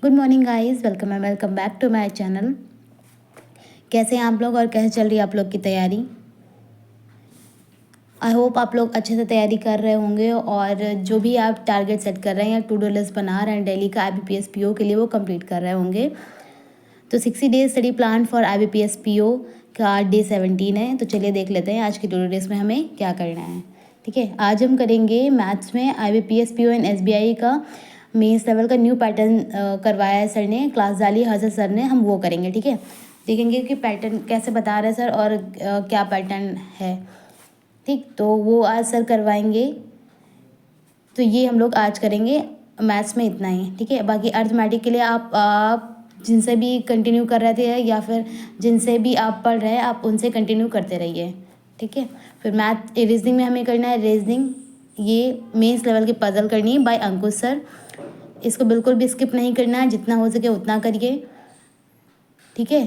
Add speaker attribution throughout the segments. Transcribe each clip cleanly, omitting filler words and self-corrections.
Speaker 1: Good morning guys, welcome back to my channel. कैसे हैं आप लोग और कैसे चल रही है आप लोग की तैयारी? आई होप आप लोग अच्छे से तैयारी कर रहे होंगे और जो भी आप टारगेट सेट कर रहे हैं या टू डू लिस्ट बना रहे हैं डेली का IBPS PO के लिए वो कंप्लीट कर रहे होंगे। तो 60 days study plan for IBPS PO का डे 17 है। तो चलिए देख लेते हैं आज की टू डू लिस्ट में हमें क्या करना है। ठीक है, आज हम करेंगे मैथ्स में IBPS PO एंड SBI का मेंस लेवल का न्यू पैटर्न करवाया है सर ने, क्लास डाली हर्षद सर ने, हम वो करेंगे। ठीक है, देखेंगे कि पैटर्न कैसे बता रहे हैं सर और क्या पैटर्न है। ठीक, तो वो आज सर करवाएंगे। तो ये हम लोग आज करेंगे, मैथ्स में इतना ही। ठीक है, बाकी अर्थमेटिक के लिए आप जिनसे भी कंटिन्यू कर रहे थे या फिर जिनसे भी आप पढ़ रहे हैं आप उनसे कंटिन्यू करते रहिए। ठीक है, फिर मैथ रीजनिंग में हमें करना है रीजनिंग, ये मेंस लेवल की पजल करनी है बाय अंकुश सर। इसको बिल्कुल भी स्किप नहीं करना है, जितना हो सके उतना करिए। ठीक है,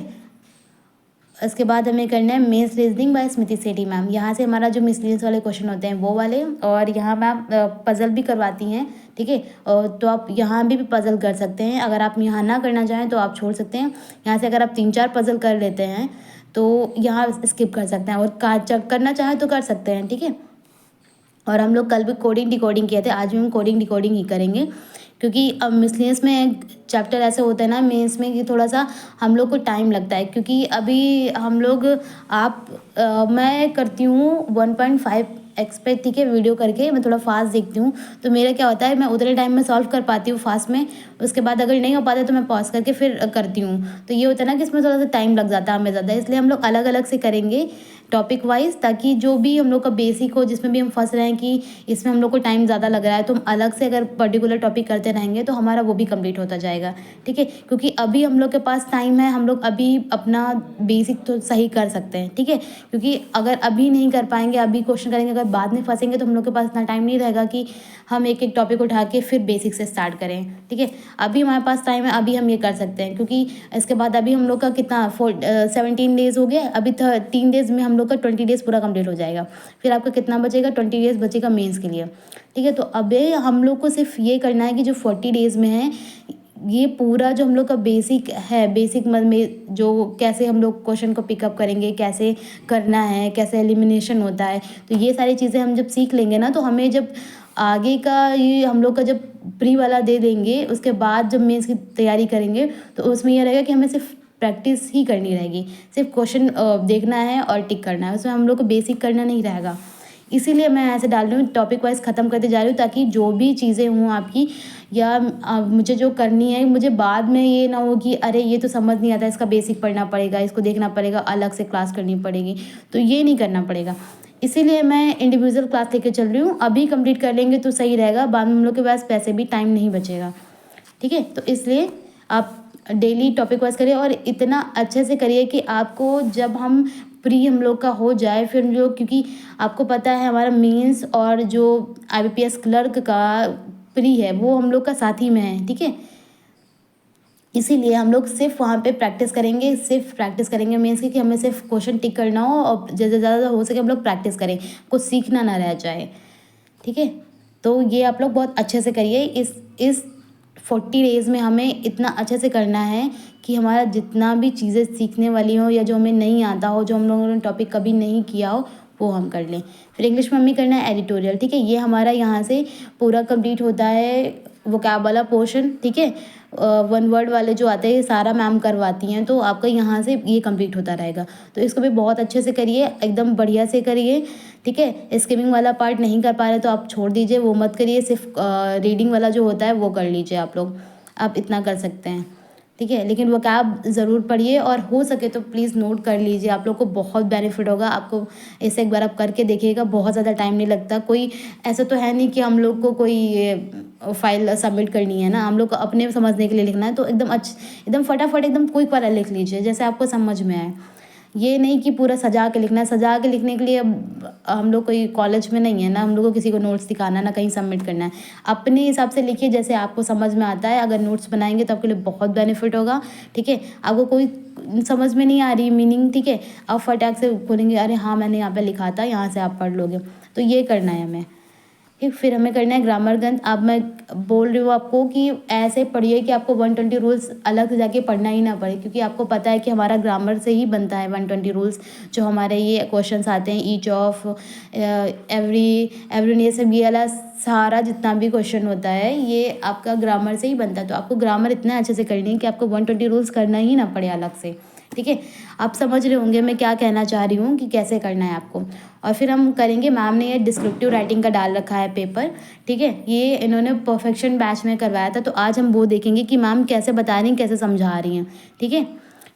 Speaker 1: इसके बाद हमें करना है mains reasoning by Smriti Sethi ma'am. यहाँ से हमारा जो मिसलिनियस वाले क्वेश्चन होते हैं वो वाले, और यहाँ मैम पजल भी करवाती हैं। ठीक है, तो आप यहाँ भी पजल कर सकते हैं। अगर आप यहाँ ना करना चाहें तो आप छोड़ सकते हैं। यहाँ से अगर आप 3-4 पजल कर लेते हैं तो यहाँ स्किप कर सकते हैं, और करना चाहें तो कर सकते हैं। ठीक है, और हम लोग कल भी कोडिंग डिकोडिंग किए थे, आज भी हम कोडिंग डिकोडिंग ही करेंगे, क्योंकि अब मिसलिनियस में चैप्टर ऐसे होते हैं ना मेंस में कि थोड़ा सा हम लोग को टाइम लगता है, क्योंकि अभी हम लोग मैं करती हूँ 1.5x पे। ठीक है, वीडियो करके मैं थोड़ा फास्ट देखती हूँ, तो मेरा क्या होता है मैं उतने टाइम में सॉल्व कर पाती हूँ फास्ट में। उसके बाद अगर नहीं हो पाता तो मैं पॉज करके फिर करती हूँ। तो ये होता है ना कि इसमें थोड़ा सा टाइम लग जाता है हमें ज़्यादा, इसलिए हम लोग अलग अलग से करेंगे टॉपिक वाइज, ताकि जो भी हम लोग का बेसिक हो, जिसमें भी हम फंस रहे हैं कि इसमें हम लोग को टाइम ज़्यादा लग रहा है, तो हम अलग से अगर पर्टिकुलर टॉपिक करते रहेंगे तो हमारा वो भी कंप्लीट होता जाएगा। ठीक है, क्योंकि अभी हम लोग के पास टाइम है, हम लोग अभी अपना बेसिक तो सही कर सकते हैं। ठीक है, क्योंकि अगर अभी नहीं कर पाएंगे, अभी क्वेश्चन करेंगे, अगर बाद में फंसेंगे तो हम लोग के पास इतना टाइम नहीं रहेगा कि हम एक एक टॉपिक उठा के फिर बेसिक से स्टार्ट करें। ठीक है, अभी हमारे पास टाइम है, अभी हम ये कर सकते हैं, क्योंकि इसके बाद अभी हम लोग का कितना 17 डेज हो गया, अभी 3 डेज में हम लोग का 20 डेज पूरा कंप्लीट हो जाएगा। फिर आपका कितना बचेगा, 20 डेज बचेगा मेंस के लिए। ठीक है, तो अभी हम लोग को सिर्फ ये करना है कि जो 40 डेज में है ये पूरा जो हम लोग का बेसिक है, बेसिक में जो कैसे हम लोग क्वेश्चन को पिकअप करेंगे, कैसे करना है, कैसे एलिमिनेशन होता है, तो ये सारी चीज़ें हम जब सीख लेंगे ना, तो हमें जब आगे का ये हम लोग का जब प्री वाला दे देंगे, उसके बाद जब मेंस की तैयारी करेंगे तो उसमें यह रहेगा कि हमें सिर्फ प्रैक्टिस ही करनी रहेगी, सिर्फ क्वेश्चन देखना है और टिक करना है, उसमें हम लोग को बेसिक करना नहीं रहेगा। इसीलिए मैं ऐसे डाल रही हूँ, टॉपिक वाइज ख़त्म करते जा रही हूँ, ताकि जो भी चीज़ें हों आपकी या मुझे जो करनी है, मुझे बाद में ये ना हो कि अरे ये तो समझ नहीं आता, इसका बेसिक पढ़ना पड़ेगा, इसको देखना पड़ेगा, अलग से क्लास करनी पड़ेगी, तो ये नहीं करना पड़ेगा। इसीलिए मैं इंडिविजुअल क्लास लेके चल रही हूँ। अभी कंप्लीट कर लेंगे तो सही रहेगा, बाद में हम लोग के पास पैसे भी टाइम नहीं बचेगा। ठीक है, तो इसलिए आप डेली टॉपिक वाइज करिए और इतना अच्छे से करिए कि आपको जब हम प्री हम लोग का हो जाए, फिर जो, क्योंकि आपको पता है हमारा मेंस और जो IBPS क्लर्क का प्री है वो हम लोग का साथ ही में है। ठीक है, इसीलिए हम लोग सिर्फ वहाँ पे प्रैक्टिस करेंगे, सिर्फ प्रैक्टिस करेंगे मेंस की, कि हमें सिर्फ क्वेश्चन टिक करना हो और ज़्यादा हो सके हम लोग प्रैक्टिस करें, कुछ सीखना ना रह जाए। ठीक है, तो ये आप लोग बहुत अच्छे से करिए। इस 40 डेज़ में हमें इतना अच्छे से करना है कि हमारा जितना भी चीज़ें सीखने वाली हो या जो हमें नहीं आता हो, जो हम लोगों ने टॉपिक कभी नहीं किया हो, वो हम कर लें। फिर इंग्लिश में हमें करना है एडिटोरियल। ठीक है, ये हमारा यहाँ से पूरा कंप्लीट होता है वोकैब वाला पोर्शन। ठीक है, 1 वर्ड वाले जो आते हैं ये सारा मैम करवाती हैं, तो आपका यहाँ से ये कंप्लीट होता रहेगा। तो इसको भी बहुत अच्छे से करिए, एकदम बढ़िया से करिए। ठीक है, स्किमिंग वाला पार्ट नहीं कर पा रहे तो आप छोड़ दीजिए, वो मत करिए, सिर्फ रीडिंग वाला जो होता है वो कर लीजिए आप लोग, आप इतना कर सकते हैं। ठीक है, लेकिन वोकैब ज़रूर पढ़िए और हो सके तो प्लीज़ नोट कर लीजिए, आप लोग को बहुत बेनिफिट होगा। आपको ऐसे एक बार आप करके देखिएगा, बहुत ज़्यादा टाइम नहीं लगता। कोई ऐसा तो है नहीं कि हम लोग को कोई ये फाइल सबमिट करनी है ना, हम लोग को अपने समझने के लिए लिखना है, तो एकदम फटाफट एकदम क्विक वाला लिख लीजिए जैसे आपको समझ में आए। ये नहीं कि पूरा सजा के लिखना है, सजा के लिखने के लिए अब हम लोग कोई कॉलेज में नहीं है ना, हम लोग को किसी को नोट्स दिखाना ना कहीं सबमिट करना है। अपने हिसाब से लिखिए जैसे आपको समझ में आता है। अगर नोट्स बनाएंगे तो आपके लिए बहुत बेनिफिट होगा। ठीक है, आपको कोई समझ में नहीं आ रही मीनिंग, ठीक है, आप फटाक से बोलेंगे अरे हाँ मैंने यहाँ पे लिखा था, यहाँ से आप पढ़ लोगे, तो ये करना है हमें। ठीक, फिर हमें करना है ग्रामरगंज। अब मैं बोल रही हूँ आपको कि ऐसे पढ़िए कि आपको 120 रूल्स अलग से जाके पढ़ना ही ना पड़े, क्योंकि आपको पता है कि हमारा ग्रामर से ही बनता है 120 रूल्स। जो हमारे ये क्वेश्चंस आते हैं, ईच ऑफ, एवरी, ये सब, ये वाला सारा जितना भी क्वेश्चन होता है ये आपका ग्रामर से ही बनता है। तो आपको ग्रामर इतना अच्छे से करनी है कि आपको 120 रूल्स करना ही ना पड़े अलग से। ठीक है, आप समझ रहे होंगे मैं क्या कहना चाह रही हूँ कि कैसे करना है आपको। और फिर हम करेंगे, मैम ने ये डिस्क्रिप्टिव राइटिंग का डाल रखा है पेपर। ठीक है, ये इन्होंने परफेक्शन बैच में करवाया था, तो आज हम वो देखेंगे कि मैम कैसे बता रही हैं, कैसे समझा रही हैं। ठीक है,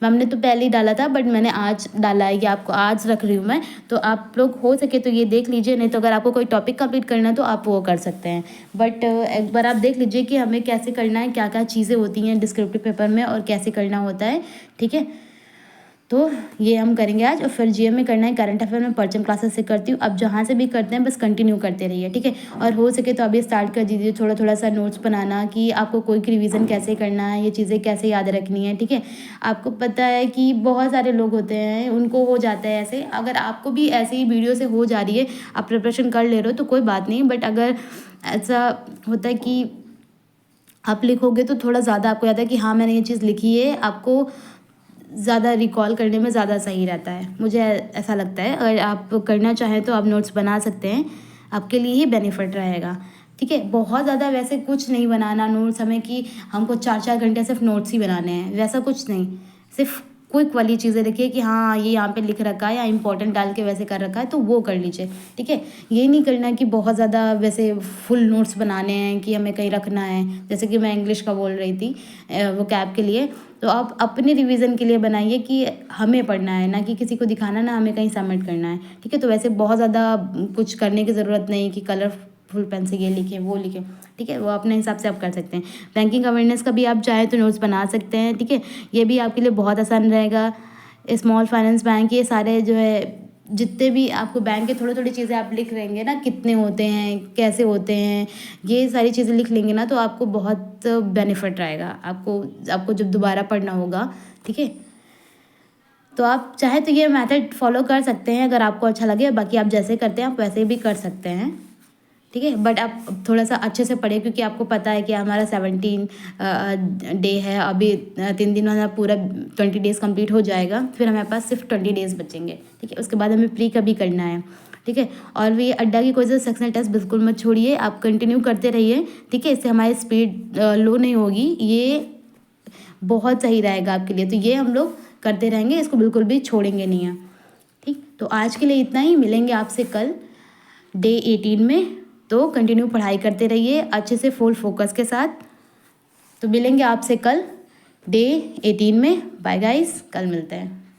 Speaker 1: मैम ने तो पहले ही डाला था, बट मैंने आज डाला है कि आपको आज रख रही हूँ मैं। तो आप लोग हो सके तो ये देख लीजिए, नहीं तो अगर आपको कोई टॉपिक कंप्लीट करना है तो आप वो कर सकते हैं। बट एक बार आप देख लीजिए कि हमें कैसे करना है, क्या क्या चीज़ें होती हैं डिस्क्रिप्टिव पेपर में और कैसे करना होता है। ठीक है, तो ये हम करेंगे आज। और फिर जीएम में करना है करंट अफेयर में परचम क्लासेस से करती हूँ। अब जहाँ से भी करते हैं बस कंटिन्यू करते रहिए। ठीक है, और हो सके तो अभी स्टार्ट कर दीजिए थोड़ा थोड़ा सा नोट्स बनाना कि आपको कोई रिवीजन कैसे करना है, ये चीज़ें कैसे याद रखनी है। ठीक है, आपको पता है कि बहुत सारे लोग होते हैं उनको हो जाता है ऐसे। अगर आपको भी ऐसे ही वीडियो से हो जा रही है, आप प्रिपरेशन कर ले रहे हो तो कोई बात नहीं, बट अगर ऐसा होता है कि आप लिखोगे तो थोड़ा ज़्यादा आपको याद है कि हाँ मैंने ये चीज़ लिखी है, आपको ज़्यादा रिकॉल करने में ज़्यादा सही रहता है, मुझे ऐसा लगता है। अगर आप करना चाहें तो आप नोट्स बना सकते हैं, आपके लिए ही बेनिफिट रहेगा। ठीक है, बहुत ज़्यादा वैसे कुछ नहीं बनाना नोट्स हमें कि हमको 4-4 घंटे सिर्फ नोट्स ही बनाने हैं, वैसा कुछ नहीं। सिर्फ क्विक वाली चीज़ें लिखिए कि हाँ ये यहाँ पे लिख रखा है या इंपॉर्टेंट डाल के वैसे कर रखा है तो वो कर लीजिए। ठीक है, ये नहीं करना कि बहुत ज़्यादा वैसे फुल नोट्स बनाने हैं कि हमें कहीं रखना है। जैसे कि मैं इंग्लिश का बोल रही थी वो कैब के लिए, तो आप अपने रिवीजन के लिए बनाइए कि हमें पढ़ना है, ना कि किसी को दिखाना, ना हमें कहीं सबमिट करना है। ठीक है, तो वैसे बहुत ज़्यादा कुछ करने की ज़रूरत नहीं कि कलरफुल पेन से ये लिखें वो लिखें। ठीक है, वो अपने हिसाब से आप कर सकते हैं। बैंकिंग अवेयरनेस का भी आप चाहें तो नोट्स बना सकते हैं। ठीक है, ये भी आपके लिए बहुत आसान रहेगा। स्मॉल फाइनेंस बैंक, ये सारे जो है जितने भी आपको बैंक के थोड़ी थोड़ी चीज़ें आप लिख लेंगे ना, कितने होते हैं, कैसे होते हैं, ये सारी चीज़ें लिख लेंगे ना तो आपको बहुत बेनिफिट रहेगा आपको जब दोबारा पढ़ना होगा। ठीक है, तो आप चाहे तो ये मेथड फॉलो कर सकते हैं अगर आपको अच्छा लगे। बाकी आप जैसे करते हैं आप वैसे भी कर सकते हैं। ठीक है, बट आप थोड़ा सा अच्छे से पढ़िए, क्योंकि आपको पता है कि हमारा 17 डे है अभी। 3 दिन में पूरा 20 डेज़ कंप्लीट हो जाएगा, फिर हमारे पास सिर्फ 20 डेज़ बचेंगे। ठीक है, उसके बाद हमें प्री का भी करना है। ठीक है, और भी अड्डा की कोई सा सेक्शनल टेस्ट बिल्कुल मत छोड़िए, आप कंटिन्यू करते रहिए। ठीक है, इससे हमारी स्पीड लो नहीं होगी, ये बहुत सही रहेगा आपके लिए। तो ये हम लोग करते रहेंगे, इसको बिल्कुल भी छोड़ेंगे नहीं है। ठीक, तो आज के लिए इतना ही, मिलेंगे आपसे कल डे 18 में। तो कंटिन्यू पढ़ाई करते रहिए अच्छे से फुल फोकस के साथ। तो मिलेंगे आपसे कल डे 18 में। बाय गाइस, कल मिलते हैं।